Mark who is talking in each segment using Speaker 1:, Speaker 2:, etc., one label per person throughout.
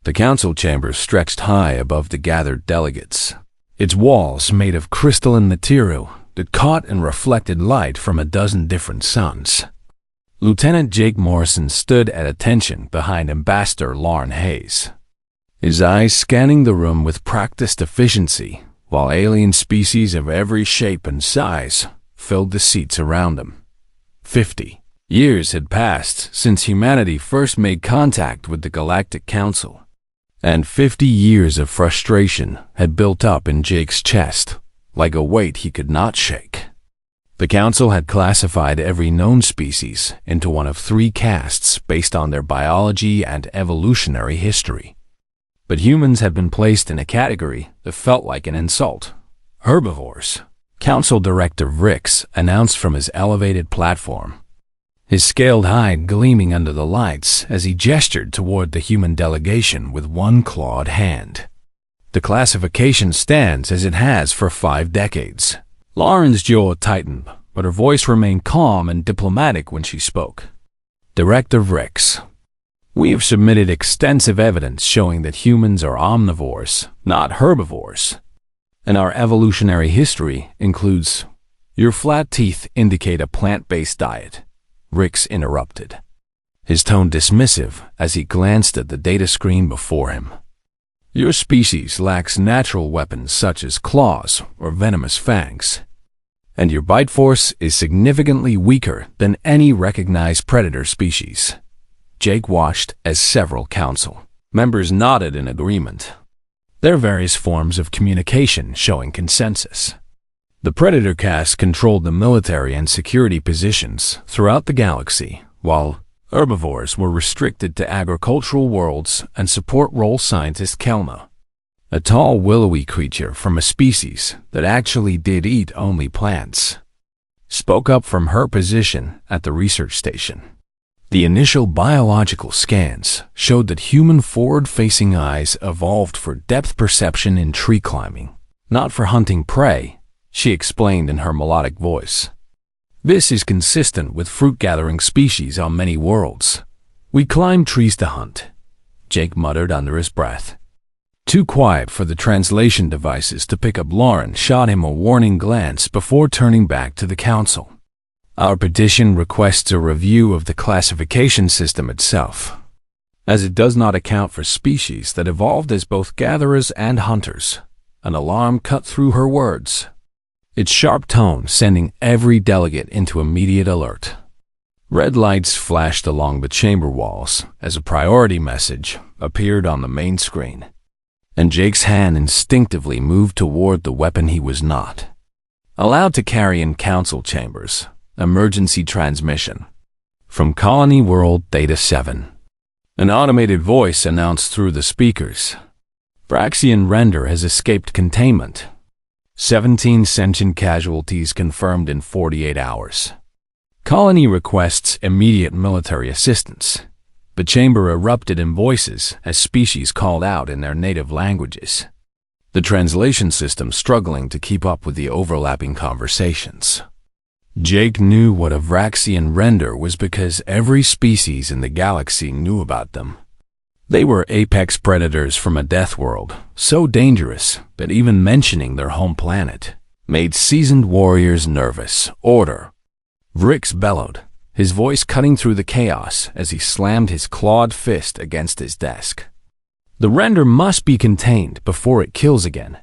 Speaker 1: The council chamber stretched high above the gathered delegates, its walls made of crystalline material that caught and reflected light from a dozen different suns. Lieutenant Jake Morrison stood at attention behind Ambassador Lauren Hayes, his eyes scanning the room with practiced efficiency, while alien species of every shape and size filled the seats around him. 50 years had passed since humanity first made contact with the Galactic Council, and 50 years of frustration had built up in Jake's chest, like a weight he could not shake. The Council had classified every known species into one of 3 castes based on their biology and evolutionary history. But humans had been placed in a category that felt like an insult. Herbivores. Council Director Rix announced from his elevated platform, his scaled hide gleaming under the lights as he gestured toward the human delegation with one clawed hand. The classification stands as it has for 5 decades. Lauren's jaw tightened, but her voice remained calm and diplomatic when she spoke. Director Rix, we have submitted extensive evidence showing that humans are omnivores, not herbivores. And our evolutionary history includes... Your flat teeth indicate a plant-based diet, Rix interrupted, his tone dismissive as he glanced at the data screen before him. Your species lacks natural weapons such as claws or venomous fangs, and your bite force is significantly weaker than any recognized predator species. Jake watched as several council members nodded in agreement, their various forms of communication showing consensus. The predator caste controlled the military and security positions throughout the galaxy, while herbivores were restricted to agricultural worlds and support role scientist Kelna, a tall, willowy creature from a species that actually did eat only plants, spoke up from her position at the research station. The initial biological scans showed that human forward-facing eyes evolved for depth perception in tree climbing, not for hunting prey, she explained in her melodic voice. This is consistent with fruit-gathering species on many worlds. We climb trees to hunt, Jake muttered under his breath. Too quiet for the translation devices to pick up. Lauren shot him a warning glance before turning back to the council. Our petition requests a review of the classification system itself, as it does not account for species that evolved as both gatherers and hunters. An alarm cut through her words, its sharp tone sending every delegate into immediate alert. Red lights flashed along the chamber walls as a priority message appeared on the main screen, and Jake's hand instinctively moved toward the weapon he was not allowed to carry in council chambers. Emergency transmission. From Colony World Data 7. An automated voice announced through the speakers. Braxian Render has escaped containment. 17 sentient casualties confirmed in 48 hours. Colony requests immediate military assistance. The chamber erupted in voices as species called out in their native languages, the translation system struggling to keep up with the overlapping conversations. Jake knew what a Vraxian render was because every species in the galaxy knew about them. They were apex predators from a death world, so dangerous that even mentioning their home planet made seasoned warriors nervous. Order! Rix bellowed, his voice cutting through the chaos as he slammed his clawed fist against his desk. The render must be contained before it kills again.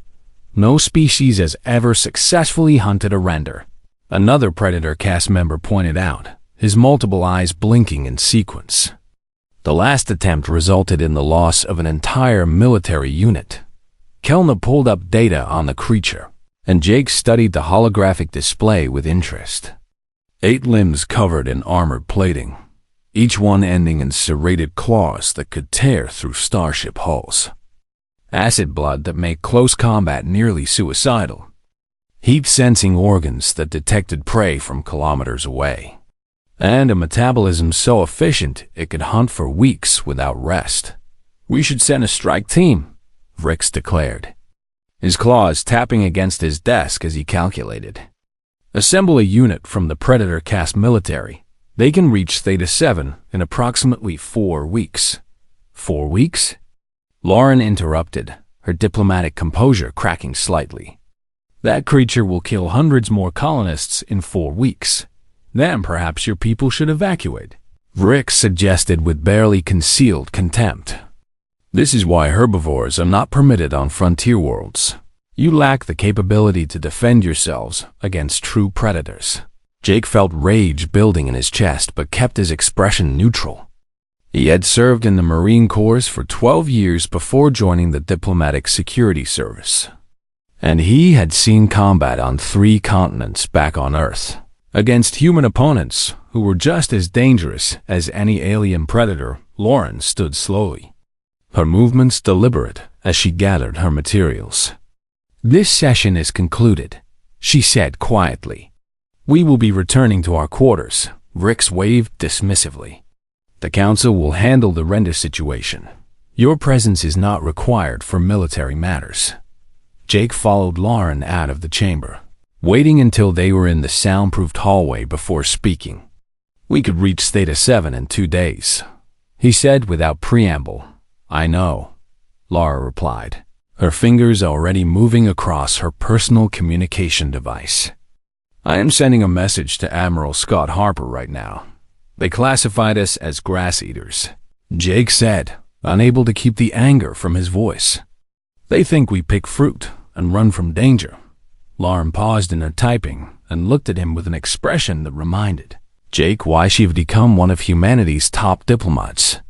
Speaker 1: No species has ever successfully hunted a render, another predator cast member pointed out, his multiple eyes blinking in sequence. The last attempt resulted in the loss of an entire military unit. Kelna pulled up data on the creature, and Jake studied the holographic display with interest. 8 limbs covered in armored plating, each one ending in serrated claws that could tear through starship hulls. Acid blood that made close combat nearly suicidal. Heat-sensing organs that detected prey from kilometers away. And a metabolism so efficient it could hunt for weeks without rest. "We should send a strike team," Rix declared, his claws tapping against his desk as he calculated. "Assemble a unit from the Predator caste military. They can reach Theta 7 in approximately 4 weeks. 4 weeks? Lauren interrupted, her diplomatic composure cracking slightly. That creature will kill hundreds more colonists in 4 weeks. Then perhaps your people should evacuate. Rick suggested with barely concealed contempt. This is why herbivores are not permitted on frontier worlds. You lack the capability to defend yourselves against true predators. Jake felt rage building in his chest but kept his expression neutral. He had served in the Marine Corps for 12 years before joining the Diplomatic Security Service. And he had seen combat on 3 continents back on Earth, against human opponents who were just as dangerous as any alien predator. Lauren stood slowly, her movements deliberate as she gathered her materials. "This session is concluded," she said quietly. "We will be returning to our quarters." Rix waved dismissively. "The Council will handle the render situation. Your presence is not required for military matters." Jake followed Lauren out of the chamber, waiting until they were in the soundproofed hallway before speaking. "We could reach Theta 7 in 2 days," he said without preamble. "I know," Laura replied, her fingers already moving across her personal communication device. "I am sending a message to Admiral Scott Harper right now. They classified us as grass eaters," Jake said, unable to keep the anger from his voice. "They think we pick fruit and run from danger." Lauren paused in her typing and looked at him with an expression that reminded Jake why she had become one of humanity's top diplomats.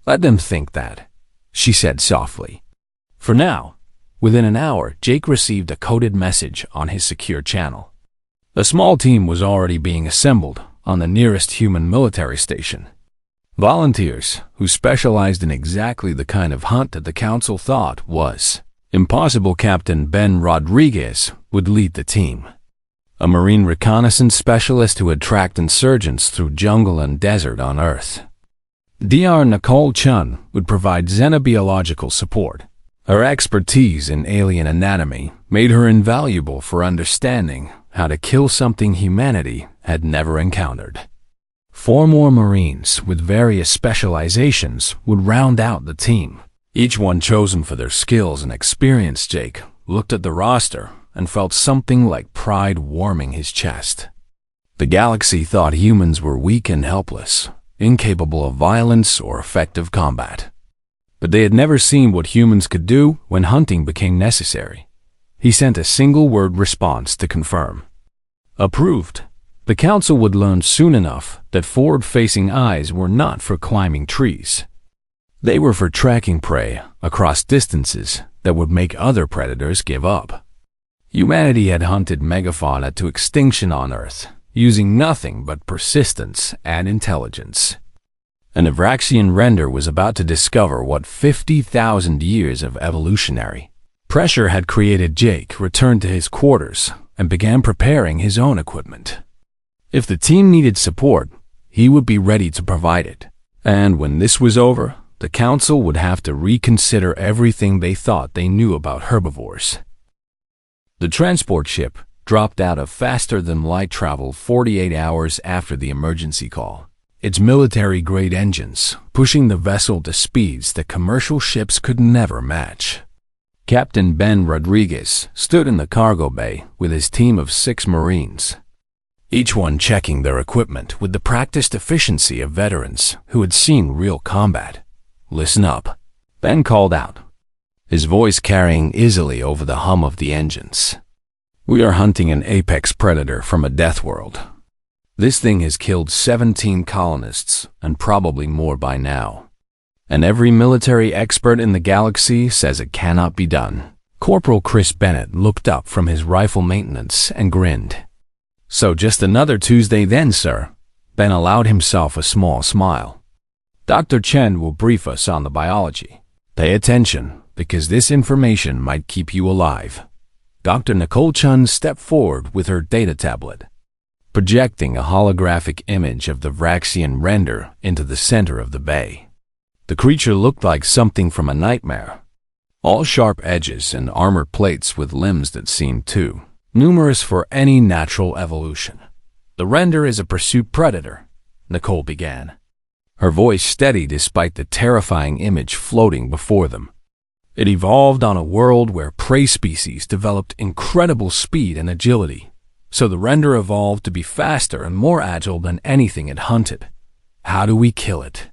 Speaker 1: "Let them think that," she said softly. For now, within an hour, Jake received a coded message on his secure channel. A small team was already being assembled on the nearest human military station. Volunteers who specialized in exactly the kind of hunt that the Council thought was impossible. Captain Ben Rodriguez would lead the team, a Marine reconnaissance specialist who had tracked insurgents through jungle and desert on Earth. Dr. Nicole Chun would provide xenobiological support. Her expertise in alien anatomy made her invaluable for understanding how to kill something humanity had never encountered. 4 more Marines with various specializations would round out the team, each one chosen for their skills and experience. Jake looked at the roster and felt something like pride warming his chest. The galaxy thought humans were weak and helpless, incapable of violence or effective combat. But they had never seen what humans could do when hunting became necessary. He sent a single-word response to confirm. Approved. The Council would learn soon enough that forward-facing eyes were not for climbing trees. They were for tracking prey across distances that would make other predators give up. Humanity had hunted megafauna to extinction on Earth, using nothing but persistence and intelligence. An Avraxian render was about to discover what 50,000 years of evolutionary pressure had created. Jake returned to his quarters and began preparing his own equipment. If the team needed support, he would be ready to provide it. And when this was over, the Council would have to reconsider everything they thought they knew about herbivores. The transport ship dropped out of faster-than-light travel 48 hours after the emergency call, its military-grade engines pushing the vessel to speeds that commercial ships could never match. Captain Ben Rodriguez stood in the cargo bay with his team of 6 Marines, each one checking their equipment with the practiced efficiency of veterans who had seen real combat. "Listen up," Ben called out, his voice carrying easily over the hum of the engines. "We are hunting an apex predator from a death world. This thing has killed 17 colonists and probably more by now. And every military expert in the galaxy says it cannot be done." Corporal Chris Bennett looked up from his rifle maintenance and grinned. "So just another Tuesday then, sir." Ben allowed himself a small smile. "Dr. Chen will brief us on the biology. Pay attention, because this information might keep you alive." Dr. Nicole Chun stepped forward with her data tablet, projecting a holographic image of the Vraxian render into the center of the bay. The creature looked like something from a nightmare, all sharp edges and armor plates with limbs that seemed too numerous for any natural evolution. "The render is a pursuit predator," Nicole began, her voice steady despite the terrifying image floating before them. It evolved on a world where prey species developed incredible speed and agility, so the render evolved to be faster and more agile than anything it hunted. How do we kill it?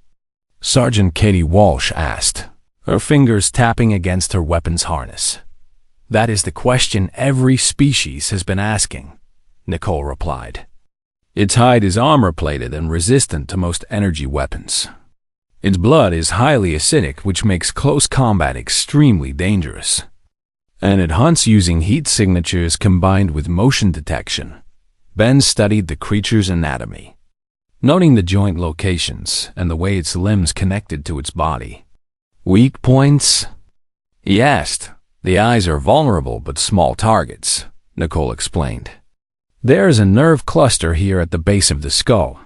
Speaker 1: Sergeant Katie Walsh asked, her fingers tapping against her weapons harness. That is the question every species has been asking, Nicole replied. Its hide is armor-plated and resistant to most energy weapons. Its blood is highly acidic, which makes close combat extremely dangerous. And it hunts using heat signatures combined with motion detection. Ben studied the creature's anatomy, noting the joint locations and the way its limbs connected to its body. Weak points? He asked. The eyes are vulnerable but small targets, Nicole explained. There is a nerve cluster here at the base of the skull,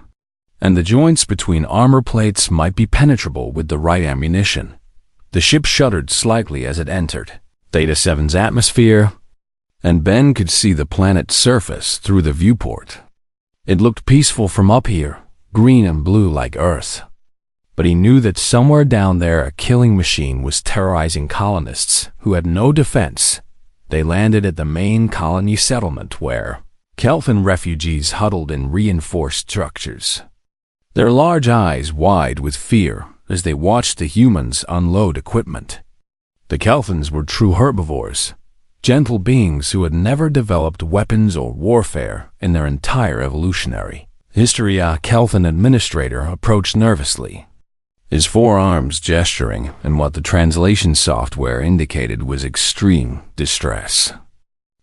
Speaker 1: and the joints between armor plates might be penetrable with the right ammunition. The ship shuddered slightly as it entered Theta 7's atmosphere, and Ben could see the planet's surface through the viewport. It looked peaceful from up here, green and blue like Earth. But he knew that somewhere down there a killing machine was terrorizing colonists who had no defense. They landed at the main colony settlement where Kelphin refugees huddled in reinforced structures, their large eyes wide with fear as they watched the humans unload equipment. The Kelphins were true herbivores, gentle beings who had never developed weapons or warfare in their entire evolutionary history. A Kelphin administrator approached nervously, his forearms gesturing in what the translation software indicated was extreme distress.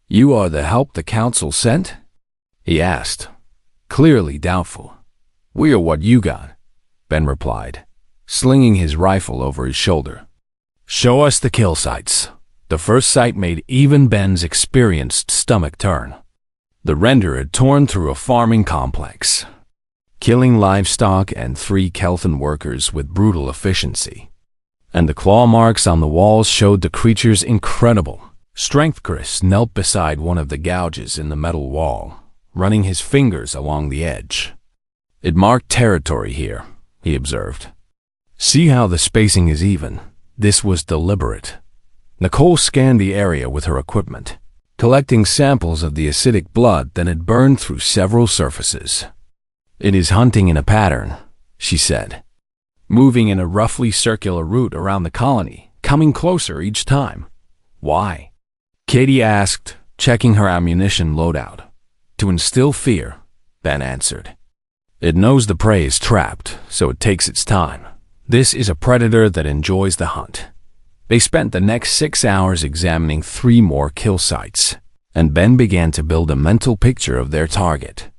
Speaker 1: "You are the help the council sent?" he asked, clearly doubtful. "We are what you got," Ben replied, slinging his rifle over his shoulder. "Show us the kill sites." The first sight made even Ben's experienced stomach turn. The render had torn through a farming complex, killing livestock and 3 Kelphin workers with brutal efficiency. And the claw marks on the walls showed the creature's incredible strength. Chris knelt beside one of the gouges in the metal wall, running his fingers along the edge. "It marked territory here," he observed. "See how the spacing is even? This was deliberate." Nicole scanned the area with her equipment, collecting samples of the acidic blood that had burned through several surfaces. "It is hunting in a pattern," she said, moving in a roughly circular route around the colony, coming closer each time. "Why?" Katie asked, checking her ammunition loadout. "To instill fear," Ben answered. "It knows the prey is trapped, so it takes its time. This is a predator that enjoys the hunt." They spent the next 6 hours examining 3 more kill sites, and Ben began to build a mental picture of their target.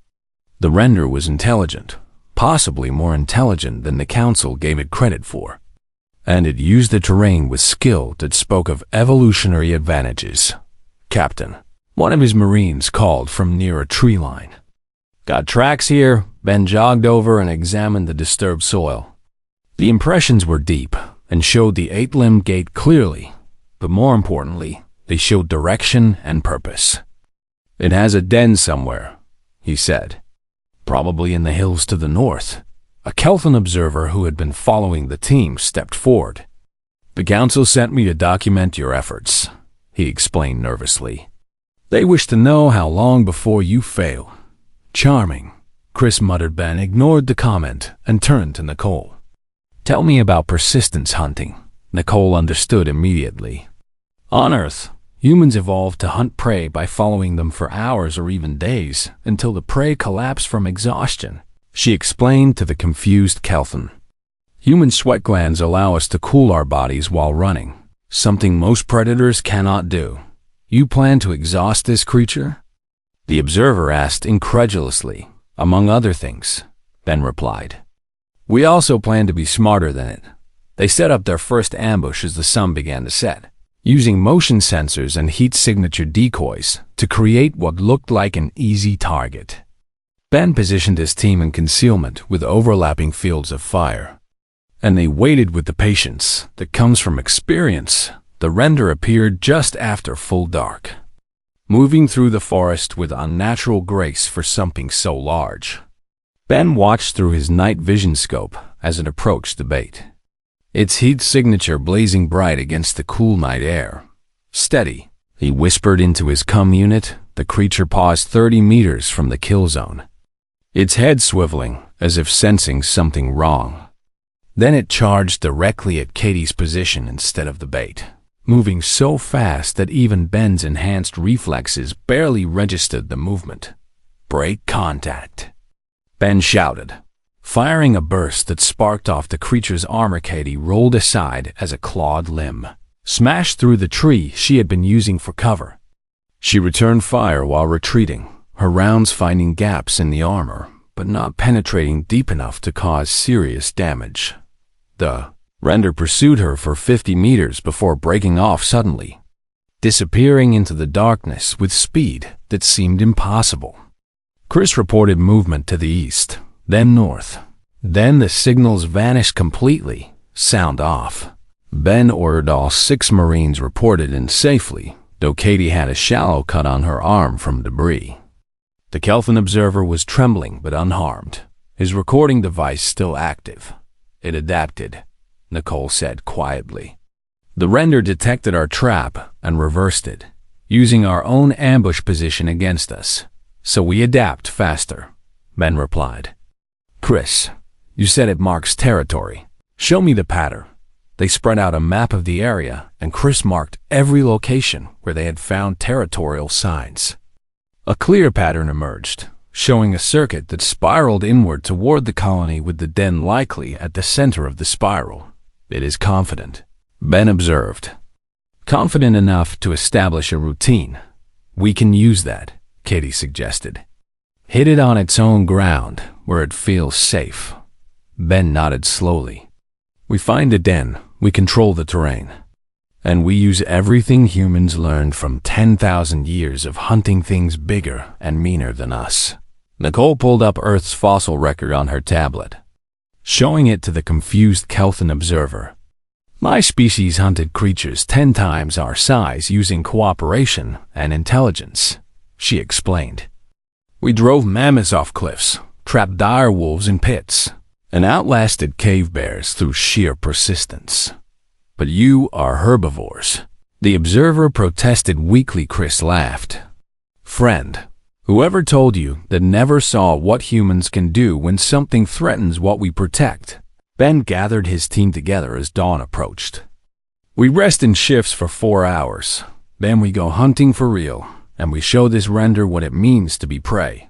Speaker 1: The render was intelligent, possibly more intelligent than the council gave it credit for, and it used the terrain with skill that spoke of evolutionary advantages. "Captain," one of his Marines called from near a tree line. "Got tracks here?" Ben jogged over and examined the disturbed soil. The impressions were deep and showed the 8-limbed gate clearly, but more importantly, they showed direction and purpose. "It has a den somewhere," he said. "Probably in the hills to the north." A Kelphin observer who had been following the team stepped forward. "The council sent me to document your efforts," he explained nervously. "They wish to know how long before you fail." "Charming," Chris muttered. Ben ignored the comment and turned to Nicole. "Tell me about persistence hunting." Nicole understood immediately. "On Earth, humans evolved to hunt prey by following them for hours or even days until the prey collapsed from exhaustion," she explained to the confused Kelphin. "Human sweat glands allow us to cool our bodies while running, something most predators cannot do. You plan to exhaust this creature?" The observer asked incredulously. "Among other things," Ben replied. "We also plan to be smarter than it." They set up their first ambush as the sun began to set, using motion sensors and heat signature decoys to create what looked like an easy target. Ben positioned his team in concealment with overlapping fields of fire, and they waited with the patience that comes from experience. The render appeared just after full dark, moving through the forest with unnatural grace for something so large. Ben watched through his night vision scope as it approached the bait. its heat signature blazing bright against the cool night air. "Steady," he whispered into his comm unit. The creature paused 30 meters from the kill zone, its head swiveling as if sensing something wrong. Then it charged directly at Katie's position instead of the bait, moving so fast that even Ben's enhanced reflexes barely registered the movement. "Break contact," Ben shouted, firing a burst that sparked off the creature's armor. Katie rolled aside as a clawed limb smashed through the tree she had been using for cover. She returned fire while retreating, her rounds finding gaps in the armor, but not penetrating deep enough to cause serious damage. The render pursued her for 50 meters before breaking off suddenly, disappearing into the darkness with speed that seemed impossible. Chris reported movement to the east, then north. Then the signals vanished completely, sound off. Ben ordered all 6 Marines reported in safely, though Katie had a shallow cut on her arm from debris. The Kelvin observer was trembling but unharmed, his recording device still active. "It adapted," Nicole said quietly. "The render detected our trap and reversed it, using our own ambush position against us. So we adapt faster," Ben replied. "Chris, you said it marks territory. Show me the pattern." They spread out a map of the area, and Chris marked every location where they had found territorial signs. A clear pattern emerged, showing a circuit that spiraled inward toward the colony, with the den likely at the center of the spiral. "It is confident," Ben observed. "Confident enough to establish a routine. We can use that," Katie suggested. "Hit it on its own ground, where it feels safe." Ben nodded slowly. "We find a den, we control the terrain. And we use everything humans learned from 10,000 years of hunting things bigger and meaner than us." Nicole pulled up Earth's fossil record on her tablet, showing it to the confused Kelvin observer. "My species hunted creatures 10 times our size using cooperation and intelligence," she explained. "We drove mammoths off cliffs, trapped dire wolves in pits, and outlasted cave bears through sheer persistence. But you are herbivores." The observer protested weakly. Chris laughed. "Friend, whoever told you that never saw what humans can do when something threatens what we protect?" Ben gathered his team together as dawn approached. "We rest in shifts for 4 hours. Then we go hunting for real, and we show this render what it means to be prey."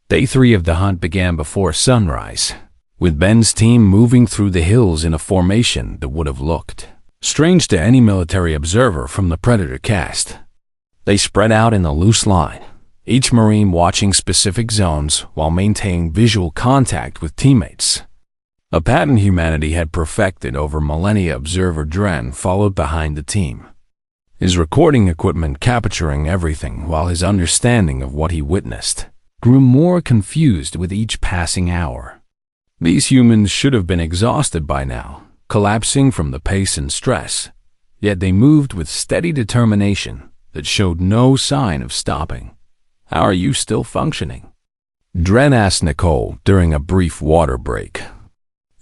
Speaker 1: Day 3 of the hunt began before sunrise, with Ben's team moving through the hills in a formation that would have looked strange to any military observer from the Predator cast. They spread out in a loose line, each Marine watching specific zones while maintaining visual contact with teammates. A pattern humanity had perfected over millennia. Observer Dren followed behind the team, his recording equipment capturing everything, while his understanding of what he witnessed grew more confused with each passing hour. These humans should have been exhausted by now, collapsing from the pace and stress, yet they moved with steady determination that showed no sign of stopping. "How are you still functioning?" Dren asked Nicole during a brief water break.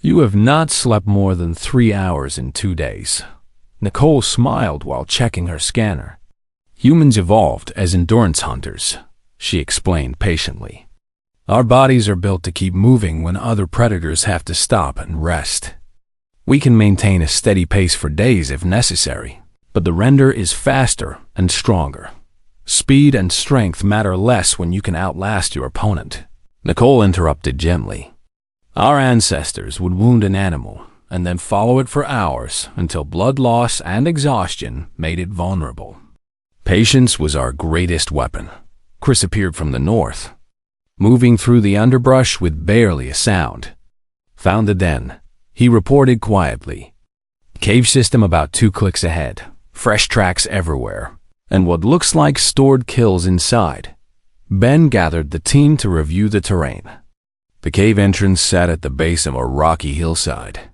Speaker 1: "You have not slept more than 3 hours in 2 days." Nicole smiled while checking her scanner. "Humans evolved as endurance hunters," she explained patiently. "Our bodies are built to keep moving when other predators have to stop and rest. We can maintain a steady pace for days if necessary, but the render is faster and stronger. Speed and strength matter less when you can outlast your opponent." Nicole interrupted gently. "Our ancestors would wound an animal and then follow it for hours until blood loss and exhaustion made it vulnerable. Patience was our greatest weapon." Chris appeared from the north, moving through the underbrush with barely a sound. "Found the den," he reported quietly. "Cave system about 2 clicks ahead, fresh tracks everywhere, and what looks like stored kills inside." Ben gathered the team to review the terrain. The cave entrance sat at the base of a rocky hillside,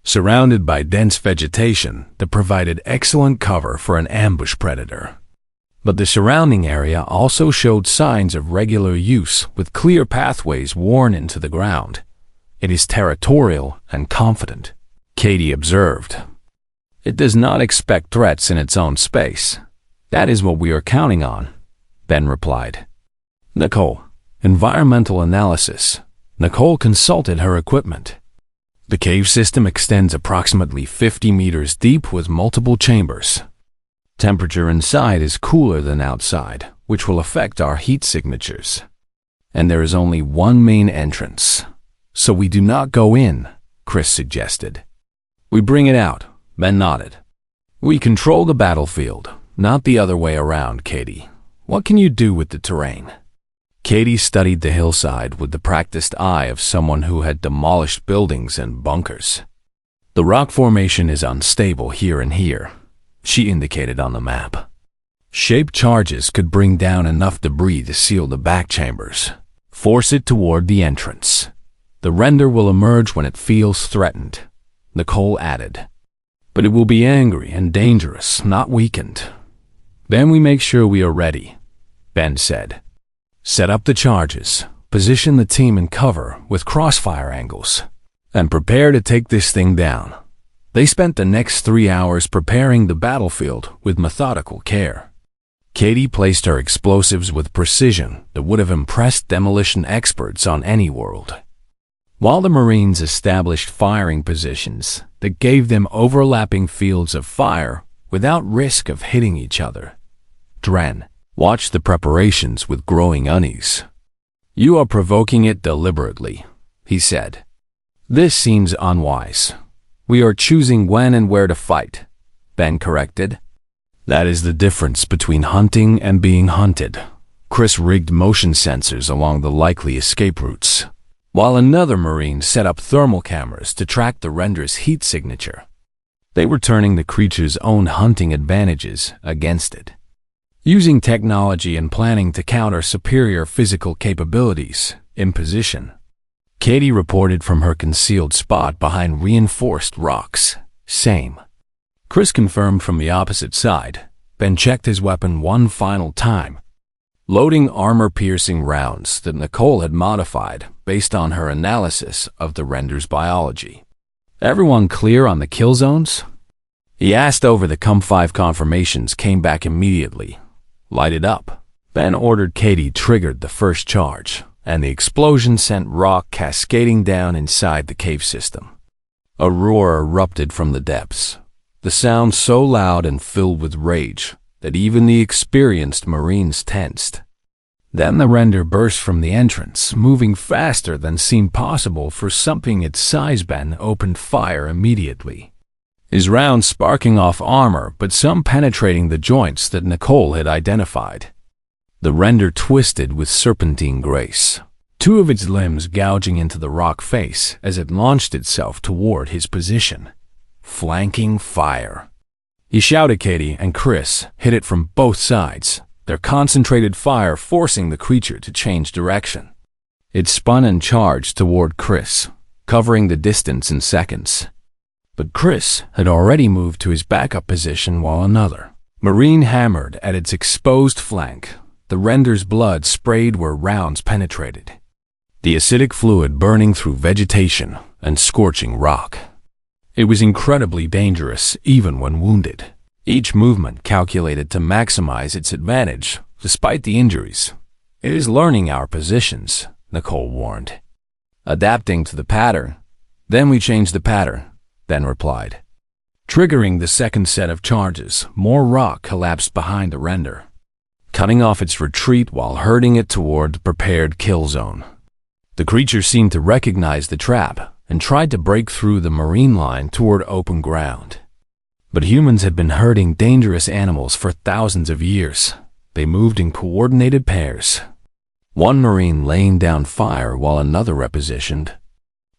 Speaker 1: surrounded by dense vegetation that provided excellent cover for an ambush predator. But the surrounding area also showed signs of regular use, with clear pathways worn into the ground. "It is territorial and confident," Katie observed. It does not expect threats in its own space. That is what we are counting on, Ben replied. Nicole, environmental analysis. Nicole consulted her equipment. The cave system extends approximately 50 meters deep with multiple chambers. Temperature inside is cooler than outside, which will affect our heat signatures. And there is only one main entrance. So we do not go in, Chris suggested. We bring it out, Ben nodded. We control the battlefield, not the other way around, Katie. What can you do with the terrain? Katie studied the hillside with the practiced eye of someone who had demolished buildings and bunkers. The rock formation is unstable here and here, she indicated on the map. Shaped charges could bring down enough debris to seal the back chambers. Force it toward the entrance. The render will emerge when it feels threatened, Nicole added. But it will be angry and dangerous, not weakened. Then we make sure we are ready, Ben said. Set up the charges, position the team in cover with crossfire angles, and prepare to take this thing down. They spent the next 3 hours preparing the battlefield with methodical care. Katie placed her explosives with precision that would have impressed demolition experts on any world. While the Marines established firing positions that gave them overlapping fields of fire without risk of hitting each other, Dren watched the preparations with growing unease. You are provoking it deliberately, he said. This seems unwise. We are choosing when and where to fight, Ben corrected. That is the difference between hunting and being hunted. Chris rigged motion sensors along the likely escape routes, while another Marine set up thermal cameras to track the render's heat signature. They were turning the creature's own hunting advantages against it. Using technology and planning to counter superior physical capabilities in position. Katie reported from her concealed spot behind reinforced rocks. Same. Chris confirmed from the opposite side, Ben checked his weapon one final time, loading armor-piercing rounds that Nicole had modified based on her analysis of the render's biology. Everyone clear on the kill zones? He asked over the COM-5 confirmations came back immediately. Light it up. Ben ordered. Katie triggered the first charge, and the explosion sent rock cascading down inside the cave system. A roar erupted from the depths, the sound so loud and filled with rage that even the experienced Marines tensed. Then the render burst from the entrance, moving faster than seemed possible for something its size. Ben opened fire immediately, his rounds sparking off armor, but some penetrating the joints that Nicole had identified. The render twisted with serpentine grace, 2 of its limbs gouging into the rock face as it launched itself toward his position. Flanking fire. He shouted. Katie and Chris hit it from both sides, their concentrated fire forcing the creature to change direction. It spun and charged toward Chris, covering the distance in seconds. But Chris had already moved to his backup position while another Marine hammered at its exposed flank. The render's blood sprayed where rounds penetrated, the acidic fluid burning through vegetation and scorching rock. It was incredibly dangerous even when wounded, each movement calculated to maximize its advantage despite the injuries. It is learning our positions, Nicole warned. Adapting to the pattern. Then we change the pattern, Ben replied. Triggering the second set of charges, more rock collapsed behind the render, cutting off its retreat while herding it toward the prepared kill zone. The creature seemed to recognize the trap and tried to break through the Marine line toward open ground. But humans had been herding dangerous animals for thousands of years. They moved in coordinated pairs, one Marine laying down fire while another repositioned,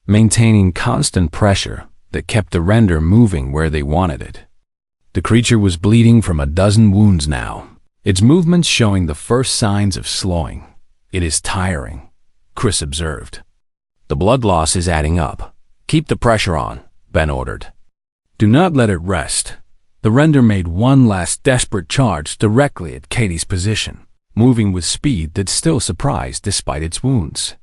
Speaker 1: maintaining constant pressure that kept the render moving where they wanted it. The creature was bleeding from a dozen wounds now, its movements showing the first signs of slowing. It is tiring, Chris observed. The blood loss is adding up. Keep the pressure on, Ben ordered. Do not let it rest. The render made one last desperate charge directly at Katie's position, moving with speed that still surprised despite its wounds.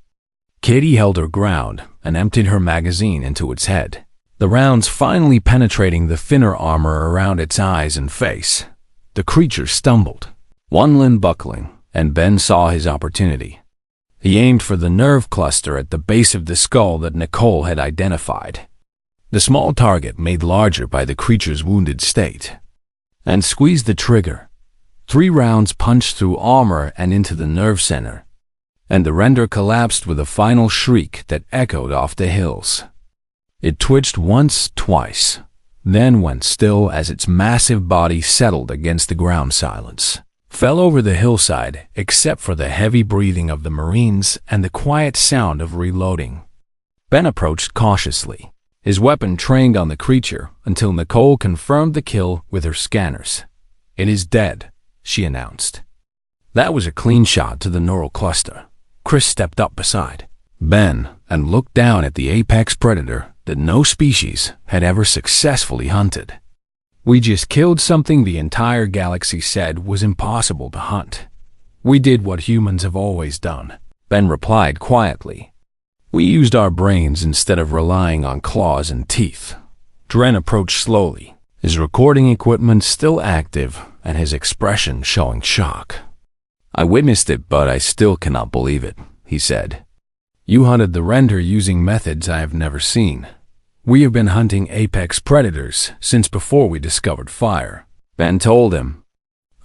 Speaker 1: Katie held her ground and emptied her magazine into its head. the rounds finally penetrating the thinner armor around its eyes and face. The creature stumbled, one limb buckling, and Ben saw his opportunity. He aimed for the nerve cluster at the base of the skull that Nicole had identified. The small target made larger by the creature's wounded state, and squeezed the trigger. 3 rounds punched through armor and into the nerve center, and the render collapsed with a final shriek that echoed off the hills. It twitched once, twice, then went still as its massive body settled against the ground. Silence fell over the hillside, except for the heavy breathing of the Marines and the quiet sound of reloading. Ben approached cautiously, his weapon trained on the creature until Nicole confirmed the kill with her scanners. "It is dead," she announced. That was a clean shot to the neural cluster. Chris stepped up beside Ben and looked down at the apex predator that no species had ever successfully hunted. "We just killed something the entire galaxy said was impossible to hunt. We did what humans have always done," Ben replied quietly. "We used our brains instead of relying on claws and teeth." Dren approached slowly, his recording equipment still active and his expression showing shock. "I witnessed it, but I still cannot believe it," he said. "You hunted the render using methods I have never seen." "We have been hunting apex predators since before we discovered fire," Ben told him.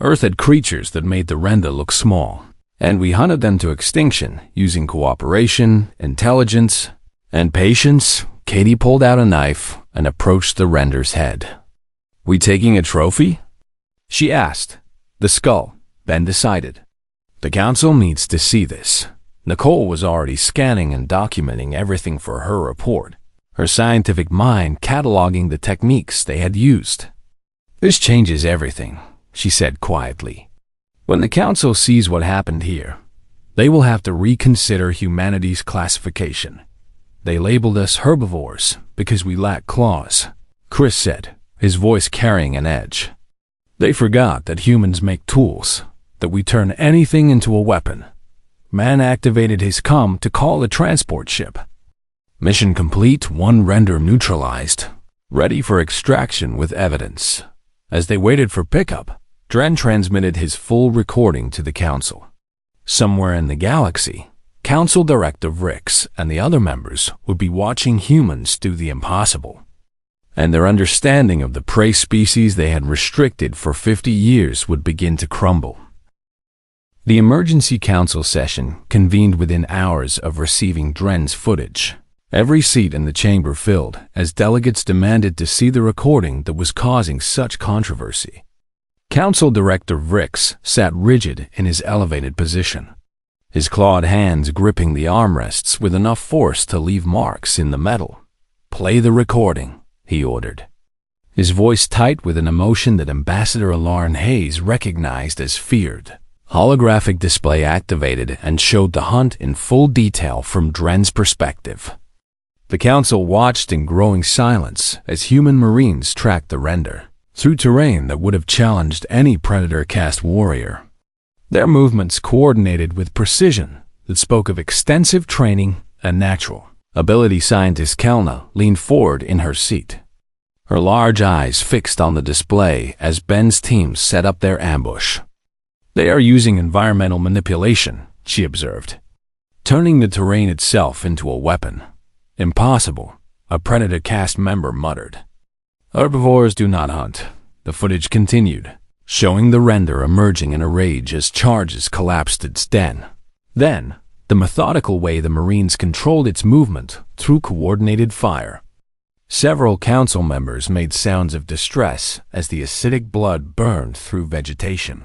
Speaker 1: "Earth had creatures that made the render look small, and we hunted them to extinction using cooperation, intelligence, and patience." Katie pulled out a knife and approached the render's head. "We taking a trophy?" she asked. "The skull," Ben decided. "The council needs to see this." Nicole was already scanning and documenting everything for her report, her scientific mind cataloging the techniques they had used. "This changes everything," she said quietly. "When the council sees what happened here, they will have to reconsider humanity's classification. They labeled us herbivores because we lack claws," Chris said, his voice carrying an edge. "They forgot that humans make tools, that we turn anything into a weapon." Man activated his comm to call a transport ship. "Mission complete, 1 render neutralized, ready for extraction with evidence." As they waited for pickup, Dren transmitted his full recording to the council. Somewhere in the galaxy, Council Director Rix and the other members would be watching humans do the impossible, and their understanding of the prey species they had restricted for 50 years would begin to crumble. The emergency council session convened within hours of receiving Dren's footage. Every seat in the chamber filled as delegates demanded to see the recording that was causing such controversy. Council Director Rix sat rigid in his elevated position, his clawed hands gripping the armrests with enough force to leave marks in the metal. "Play the recording," he ordered, his voice tight with an emotion that Ambassador Alarn Hayes recognized as feared. Holographic display activated and showed the hunt in full detail from Dren's perspective. The council watched in growing silence as human Marines tracked the render through terrain that would have challenged any Predator-caste warrior. Their movements coordinated with precision that spoke of extensive training and natural ability. Scientist Kelna leaned forward in her seat, her large eyes fixed on the display as Ben's team set up their ambush. "They are using environmental manipulation," she observed, "turning the terrain itself into a weapon." "Impossible," a Predator caste member muttered. "Herbivores do not hunt," the footage continued, showing the render emerging in a rage as charges collapsed its den. Then, the methodical way the Marines controlled its movement through coordinated fire. Several council members made sounds of distress as the acidic blood burned through vegetation.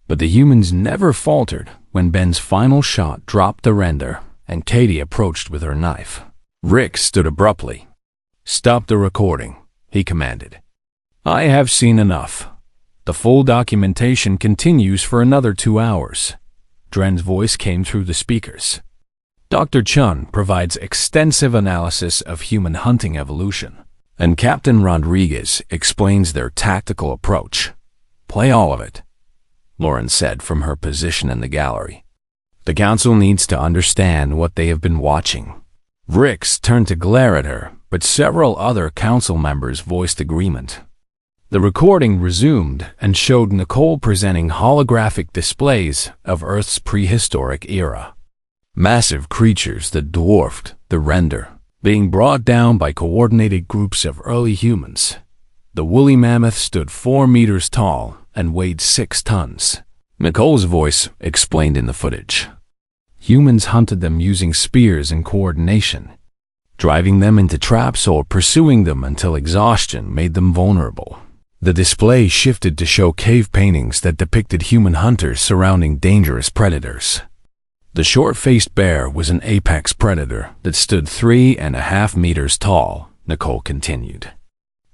Speaker 1: But the humans never faltered when Ben's final shot dropped the render and Katie approached with her knife. Rick stood abruptly. "Stop the recording," he commanded. "I have seen enough. The full documentation continues for another 2 hours." Dren's voice came through the speakers. "Dr. Chun provides extensive analysis of human hunting evolution, and Captain Rodriguez explains their tactical approach. Play all of it," Lauren said from her position in the gallery. "The council needs to understand what they have been watching." Rix turned to glare at her, but several other council members voiced agreement. The recording resumed and showed Nicole presenting holographic displays of Earth's prehistoric era. Massive creatures that dwarfed the render, being brought down by coordinated groups of early humans. The woolly mammoth stood 4 meters tall and weighed 6 tons. Nicole's voice explained in the footage. Humans hunted them using spears and coordination, driving them into traps or pursuing them until exhaustion made them vulnerable. The display shifted to show cave paintings that depicted human hunters surrounding dangerous predators. The short-faced bear was an apex predator that stood 3.5 meters tall, Nicole continued.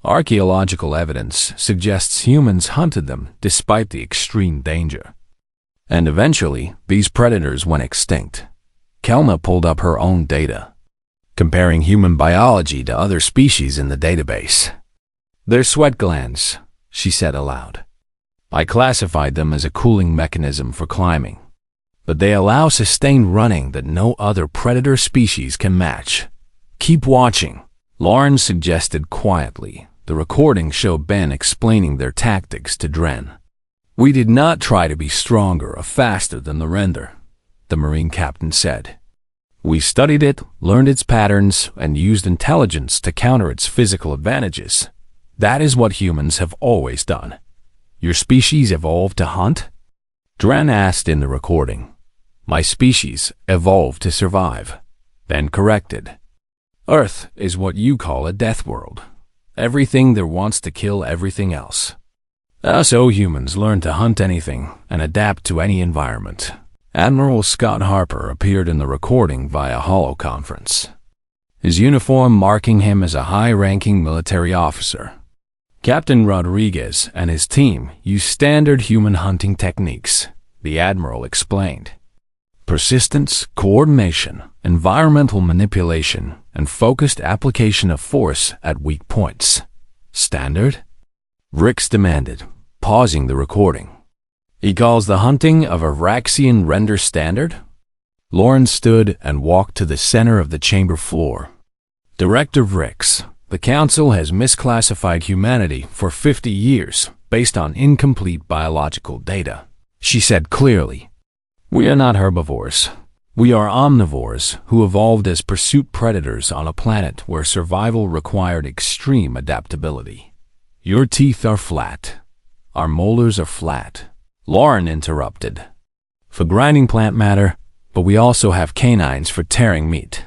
Speaker 1: Archaeological evidence suggests humans hunted them despite the extreme danger. And eventually, these predators went extinct. Kelna pulled up her own data, comparing human biology to other species in the database. "They're sweat glands," she said aloud. "I classified them as a cooling mechanism for climbing, but they allow sustained running that no other predator species can match. Keep watching," Lauren suggested quietly. The recording showed Ben explaining their tactics to Dren. "We did not try to be stronger or faster than the render," the Marine captain said. "We studied it, learned its patterns, and used intelligence to counter its physical advantages. That is what humans have always done." "Your species evolved to hunt?" Dren asked in the recording. "My species evolved to survive," then corrected. "Earth is what you call a death world. Everything there wants to kill everything else. So humans learn to hunt anything and adapt to any environment." Admiral Scott Harper appeared in the recording via holoconference, his uniform marking him as a high-ranking military officer. Captain Rodriguez and his team use standard human hunting techniques, the Admiral explained. Persistence, coordination, environmental manipulation, and focused application of force at weak points. Standard? Rix demanded, pausing the recording. "He calls the hunting of a Raxian render standard?" Lauren stood and walked to the center of the chamber floor. "Director Rix, the Council has misclassified humanity for 50 years based on incomplete biological data," she said clearly. "We are not herbivores. We are omnivores who evolved as pursuit predators on a planet where survival required extreme adaptability. Your teeth are flat. Our molars are flat," Lauren interrupted. "For grinding plant matter, but we also have canines for tearing meat.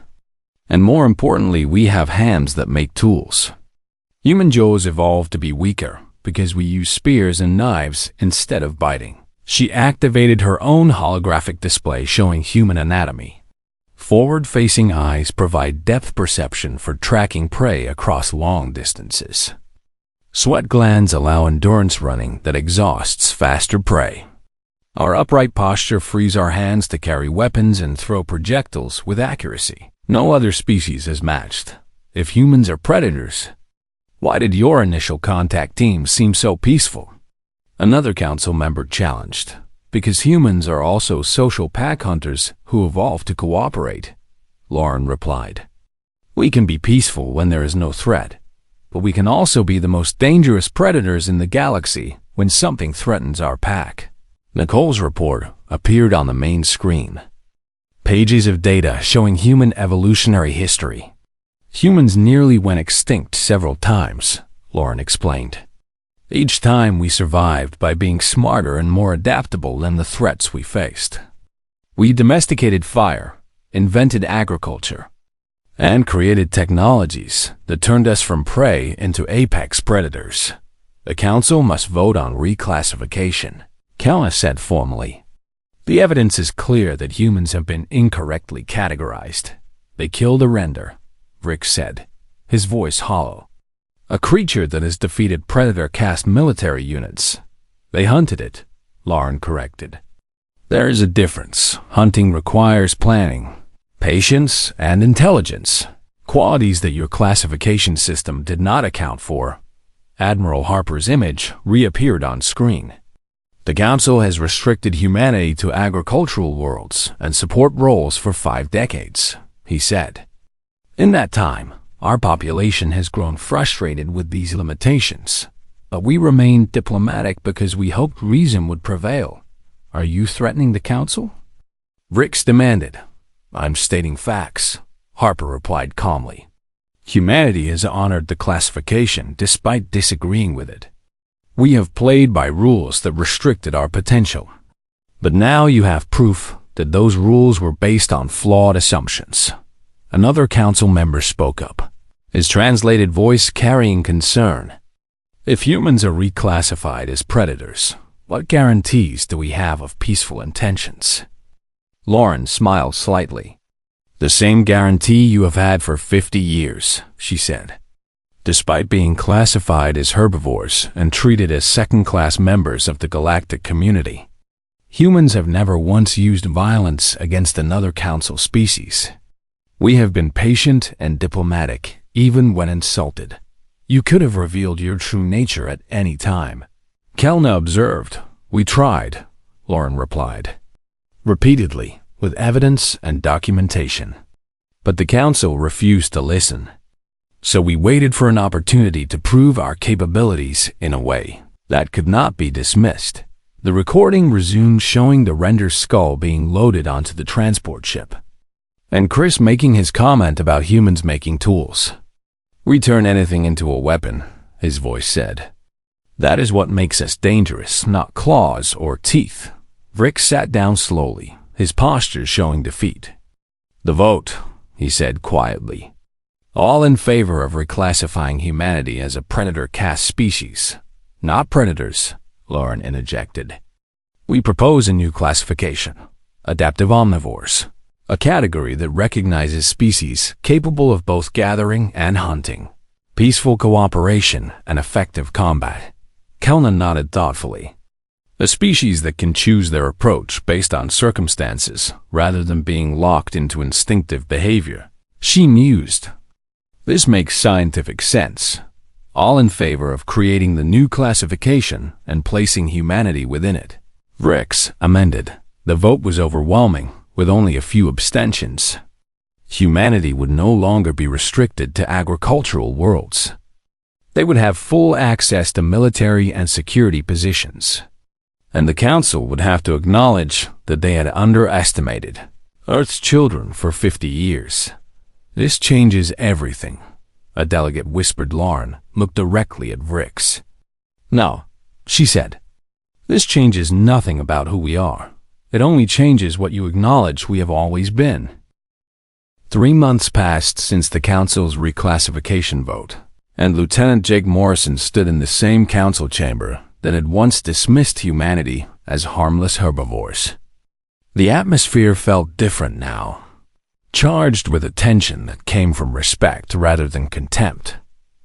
Speaker 1: And more importantly, we have hands that make tools. Human jaws evolved to be weaker because we use spears and knives instead of biting." She activated her own holographic display showing human anatomy. Forward-facing eyes provide depth perception for tracking prey across long distances. Sweat glands allow endurance running that exhausts faster prey. Our upright posture frees our hands to carry weapons and throw projectiles with accuracy. No other species is matched. If humans are predators, why did your initial contact team seem so peaceful? Another council member challenged. "Because humans are also social pack hunters who evolved to cooperate," Lauren replied. "We can be peaceful when there is no threat, but we can also be the most dangerous predators in the galaxy when something threatens our pack." Nicole's report appeared on the main screen. Pages of data showing human evolutionary history. "Humans nearly went extinct several times," Lauren explained. "Each time we survived by being smarter and more adaptable than the threats we faced. We domesticated fire, invented agriculture, and created technologies that turned us from prey into apex predators. The Council must vote on reclassification," Kelna said formally. "The evidence is clear that humans have been incorrectly categorized. They killed a render," Rick said, his voice hollow. "A creature that has defeated predator-caste military units. They hunted it," Lauren corrected. "There is a difference. Hunting requires planning, patience, and intelligence, qualities that your classification system did not account for." Admiral Harper's image reappeared on screen. "The Council has restricted humanity to agricultural worlds and support roles for 5 decades," he said. "In that time, Our population has grown frustrated with these limitations, but we remain diplomatic because we hoped reason would prevail. Are you threatening the council? Rix demanded. I'm stating facts, Harper replied calmly. Humanity has honored the classification despite disagreeing with it. We have played by rules that restricted our potential. But now you have proof that those rules were based on flawed assumptions. Another council member spoke up, his translated voice carrying concern. If humans are reclassified as predators, what guarantees do we have of peaceful intentions? Lauren smiled slightly. The same guarantee you have had for 50 years, she said. Despite being classified as herbivores and treated as second-class members of the galactic community, humans have never once used violence against another council species. We have been patient and diplomatic, even when insulted. You could have revealed your true nature at any time. Kelna observed. We tried, Lauren replied. Repeatedly, with evidence and documentation. But the council refused to listen. So we waited for an opportunity to prove our capabilities in a way that could not be dismissed. The recording resumed, showing the render's skull being loaded onto the transport ship, and Chris making his comment about humans making tools. We turn anything into a weapon, his voice said. That is what makes us dangerous, not claws or teeth. Rick sat down slowly, his posture showing defeat. The vote, he said quietly. All in favor of reclassifying humanity as a predator caste species. Not predators, Lauren interjected. We propose a new classification, adaptive omnivores, a category that recognizes species capable of both gathering and hunting, peaceful cooperation, and effective combat. Kelna nodded thoughtfully. A species that can choose their approach based on circumstances rather than being locked into instinctive behavior. She mused. This makes scientific sense. All in favor of creating the new classification and placing humanity within it. Rix amended. The vote was overwhelming, with only a few abstentions. Humanity would no longer be restricted to agricultural worlds. They would have full access to military and security positions. And the council would have to acknowledge that they had underestimated Earth's children for 50 years. This changes everything, a delegate whispered. Lauren looked directly at Rix. No, she said. This changes nothing about who we are. It only changes what you acknowledge we have always been. 3 months passed since the council's reclassification vote, and Lieutenant Jake Morrison stood in the same council chamber that had once dismissed humanity as harmless herbivores. The atmosphere felt different now, charged with a tension that came from respect rather than contempt.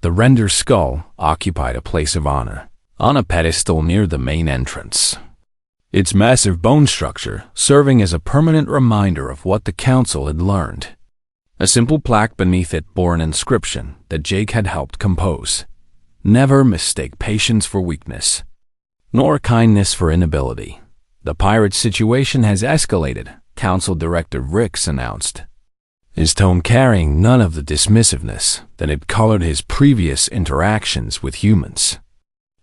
Speaker 1: The render's skull occupied a place of honor, on a pedestal near the main entrance, its massive bone structure serving as a permanent reminder of what the council had learned. A simple plaque beneath it bore an inscription that Jake had helped compose. Never mistake patience for weakness, nor kindness for inability. The pirate situation has escalated, Council Director Rix announced, his tone carrying none of the dismissiveness that had colored his previous interactions with humans.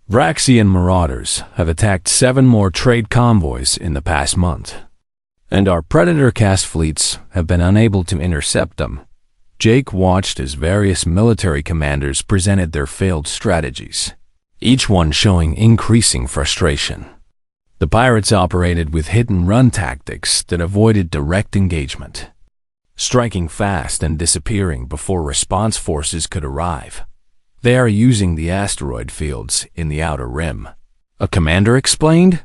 Speaker 1: Vraxian marauders have attacked 7 more trade convoys in the past month, and our predator caste fleets have been unable to intercept them. Jake watched as various military commanders presented their failed strategies, each one showing increasing frustration. The pirates operated with hit-and-run tactics that avoided direct engagement, striking fast and disappearing before response forces could arrive. They are using the asteroid fields in the outer rim, a commander explained.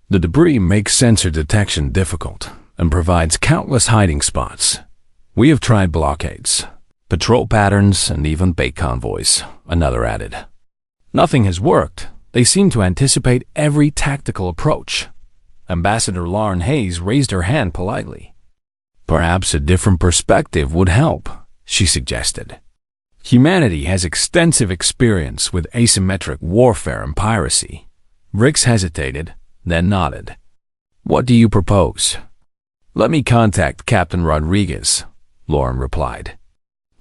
Speaker 1: The debris makes sensor detection difficult and provides countless hiding spots. We have tried blockades, patrol patterns, and even bait convoys, another added. Nothing has worked. They seem to anticipate every tactical approach. Ambassador Lauren Hayes raised her hand politely. Perhaps a different perspective would help, she suggested. Humanity has extensive experience with asymmetric warfare and piracy. Rix hesitated, then nodded. What do you propose? Let me contact Captain Rodriguez, Lauren replied.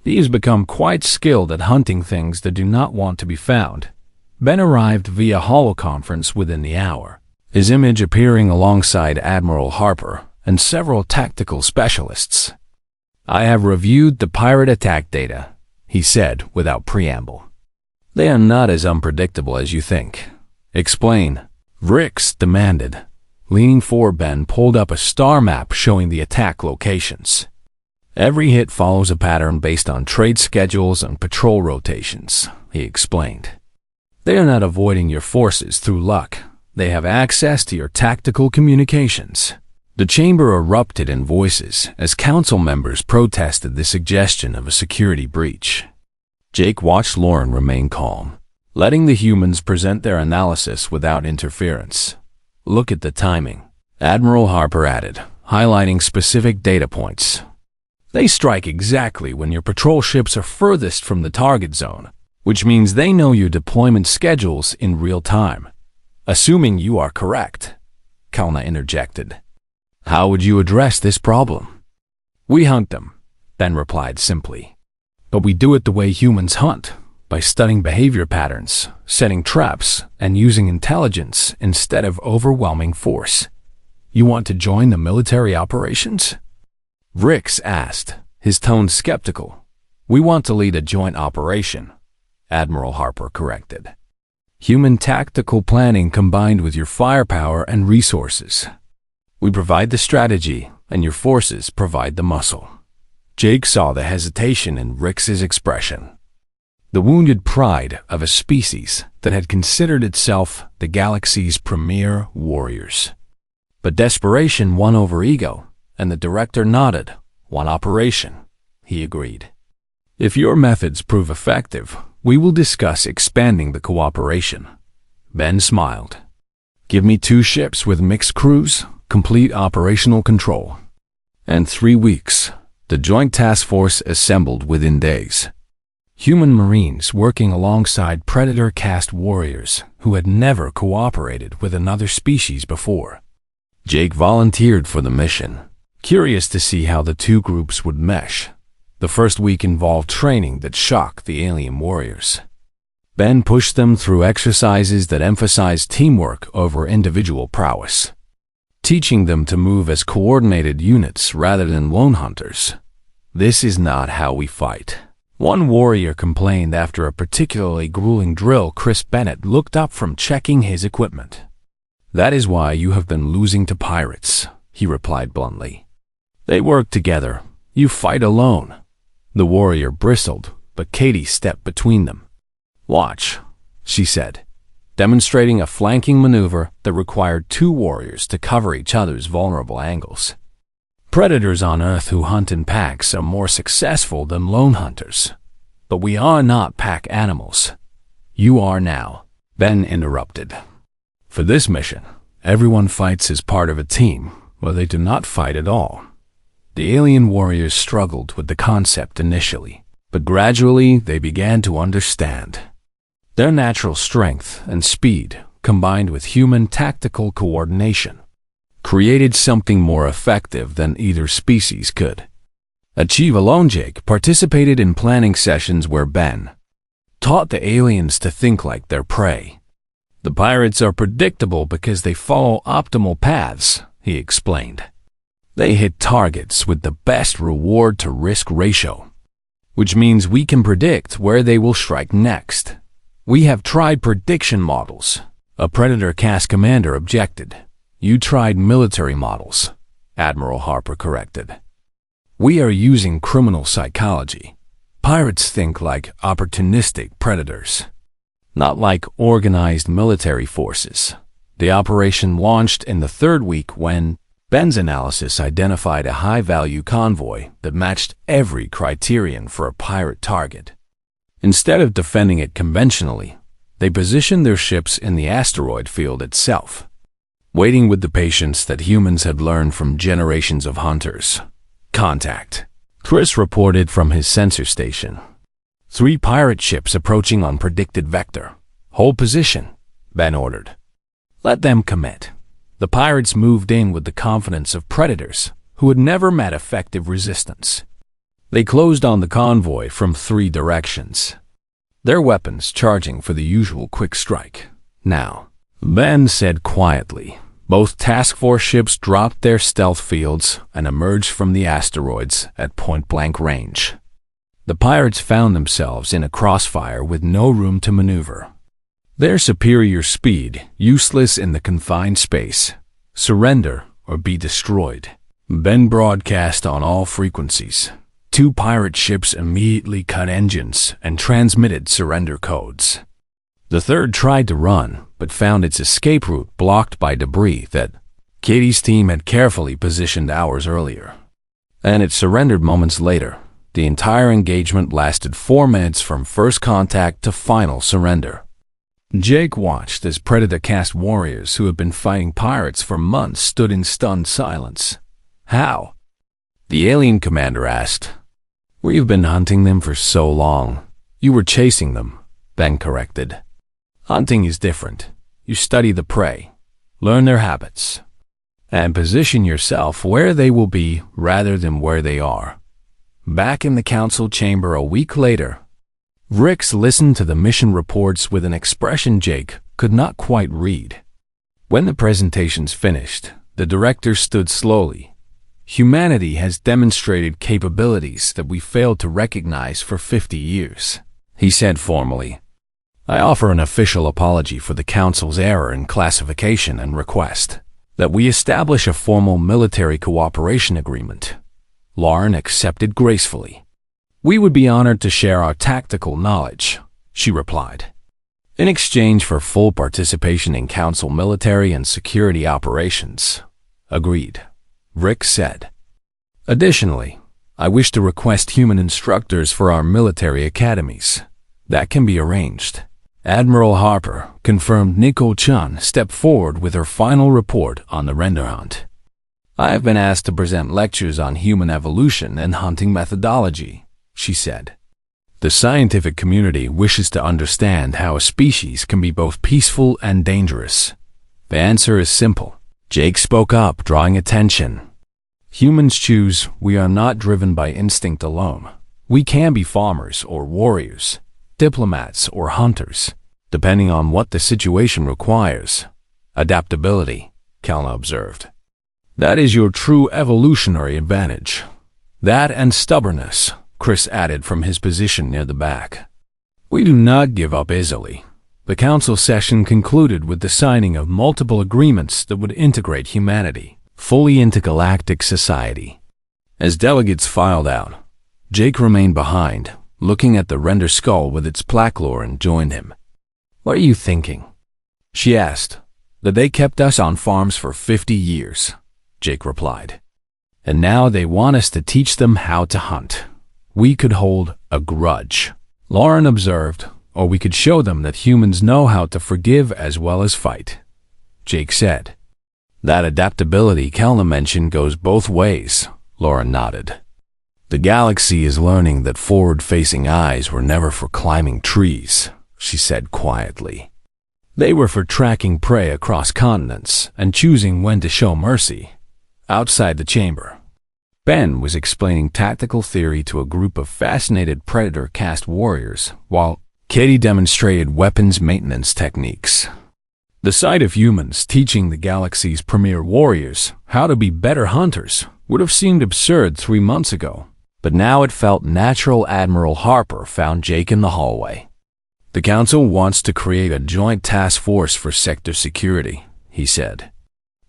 Speaker 1: These become quite skilled at hunting things that do not want to be found. Ben arrived via holoconference within the hour, his image appearing alongside Admiral Harper and several tactical specialists. "I have reviewed the pirate attack data," he said without preamble. "They are not as unpredictable as you think." "Explain," Rix demanded. Leaning forward, Ben pulled up a star map showing the attack locations. "Every hit follows a pattern based on trade schedules and patrol rotations," he explained. "They are not avoiding your forces through luck. They have access to your tactical communications." The chamber erupted in voices as council members protested the suggestion of a security breach. Jake watched Lauren remain calm, letting the humans present their analysis without interference. "Look at the timing," Admiral Harper added, highlighting specific data points. "They strike exactly when your patrol ships are furthest from the target zone, which means they know your deployment schedules in real time." "Assuming you are correct," Kalna interjected, "how would you address this problem?" "We hunt them," Ben replied simply. "But we do it the way humans hunt, by studying behavior patterns, setting traps, and using intelligence instead of overwhelming force." "You want to join the military operations?" Rix asked, his tone skeptical. "We want to lead a joint operation," Admiral Harper corrected. "Human tactical planning combined with your firepower and resources. We provide the strategy, and your forces provide the muscle." Jake saw the hesitation in Rix's expression. The wounded pride of a species that had considered itself the galaxy's premier warriors. But desperation won over ego, and the director nodded. "One operation," he agreed. "If your methods prove effective, we will discuss expanding the cooperation." Ben smiled. "Give me 2 ships with mixed crews, complete operational control." And 3 weeks, the joint task force assembled within days. Human Marines working alongside Predator caste warriors who had never cooperated with another species before. Jake volunteered for the mission, curious to see how the two groups would mesh. The first week involved training that shocked the alien warriors. Ben pushed them through exercises that emphasized teamwork over individual prowess, teaching them to move as coordinated units rather than lone hunters. "This is not how we fight," one warrior complained after a particularly grueling drill. Chris Bennett looked up from checking his equipment. "That is why you have been losing to pirates," he replied bluntly. "They work together. You fight alone." The warrior bristled, but Katie stepped between them. "Watch," she said, demonstrating a flanking maneuver that required 2 warriors to cover each other's vulnerable angles. "Predators on Earth who hunt in packs are more successful than lone hunters. But we are not pack animals." "You are now," Ben interrupted. "For this mission, everyone fights as part of a team, or they do not fight at all." The alien warriors struggled with the concept initially, but gradually they began to understand. Their natural strength and speed, combined with human tactical coordination, created something more effective than either species could achieve alone. Jake participated in planning sessions where Ben taught the aliens to think like their prey. "The pirates are predictable because they follow optimal paths," he explained. "They hit targets with the best reward-to-risk ratio, which means we can predict where they will strike next. We have tried prediction models," a Predator caste commander objected. "You tried military models," Admiral Harper corrected. "We are using criminal psychology. Pirates think like opportunistic predators, not like organized military forces." The operation launched in the 3rd week when Ben's analysis identified a high-value convoy that matched every criterion for a pirate target. Instead of defending it conventionally, they positioned their ships in the asteroid field itself, waiting with the patience that humans had learned from generations of hunters. "Contact," Chris reported from his sensor station. 3 pirate ships approaching on predicted vector. "Hold position," Ben ordered. "Let them commit." The pirates moved in with the confidence of predators who had never met effective resistance. They closed on the convoy from 3 directions, their weapons charging for the usual quick strike. Now, Ben said quietly, both task force ships dropped their stealth fields and emerged from the asteroids at point-blank range. The pirates found themselves in a crossfire with no room to maneuver. Their superior speed, useless in the confined space. Surrender or be destroyed. Ben broadcast on all frequencies. 2 pirate ships immediately cut engines and transmitted surrender codes. The third tried to run, but found its escape route blocked by debris that Katie's team had carefully positioned hours earlier. And it surrendered moments later. The entire engagement lasted 4 minutes from first contact to final surrender. Jake watched as Predator-caste warriors who had been fighting pirates for months stood in stunned silence. How? The alien commander asked. We've been hunting them for so long. You were chasing them, Ben corrected. Hunting is different. You study the prey, learn their habits, and position yourself where they will be rather than where they are. Back in the council chamber a week later, Rix listened to the mission reports with an expression Jake could not quite read. When the presentations finished, the director stood slowly. Humanity has demonstrated capabilities that we failed to recognize for 50 years, he said formally. I offer an official apology for the Council's error in classification and request that we establish a formal military cooperation agreement. Lauren accepted gracefully. We would be honored to share our tactical knowledge, she replied, in exchange for full participation in Council military and security operations. Agreed, Rick said. Additionally, I wish to request human instructors for our military academies. That can be arranged. Admiral Harper confirmed Nicole Chun stepped forward with her final report on the render hunt. I have been asked to present lectures on human evolution and hunting methodology, she said. The scientific community wishes to understand how a species can be both peaceful and dangerous. The answer is simple. Jake spoke up, drawing attention. Humans choose. We are not driven by instinct alone. We can be farmers or warriors, diplomats or hunters, depending on what the situation requires. Adaptability, Kelna observed. That is your true evolutionary advantage. That and stubbornness, Chris added from his position near the back. We do not give up easily. The council session concluded with the signing of multiple agreements that would integrate humanity fully into galactic society. As delegates filed out, Jake remained behind, looking at the render skull with its plaque. Lauren joined him. What are you thinking? She asked. That they kept us on farms for 50 years, Jake replied. And now they want us to teach them how to hunt. We could hold a grudge, Lauren observed, or we could show them that humans know how to forgive as well as fight, Jake said. That adaptability Kelna mentioned goes both ways, Lauren nodded. The galaxy is learning that forward-facing eyes were never for climbing trees, she said quietly. They were for tracking prey across continents and choosing when to show mercy. Outside the chamber, Ben was explaining tactical theory to a group of fascinated Predator-caste warriors, while Katie demonstrated weapons maintenance techniques. The sight of humans teaching the galaxy's premier warriors how to be better hunters would have seemed absurd 3 months ago, but now it felt natural. Admiral Harper found Jake in the hallway. The council wants to create a joint task force for sector security, he said.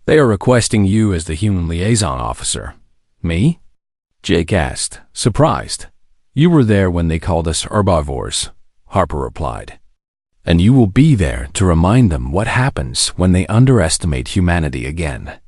Speaker 1: They are requesting you as the human liaison officer. Me? Jake asked, surprised. You were there when they called us herbivores, Harper replied. And you will be there to remind them what happens when they underestimate humanity again.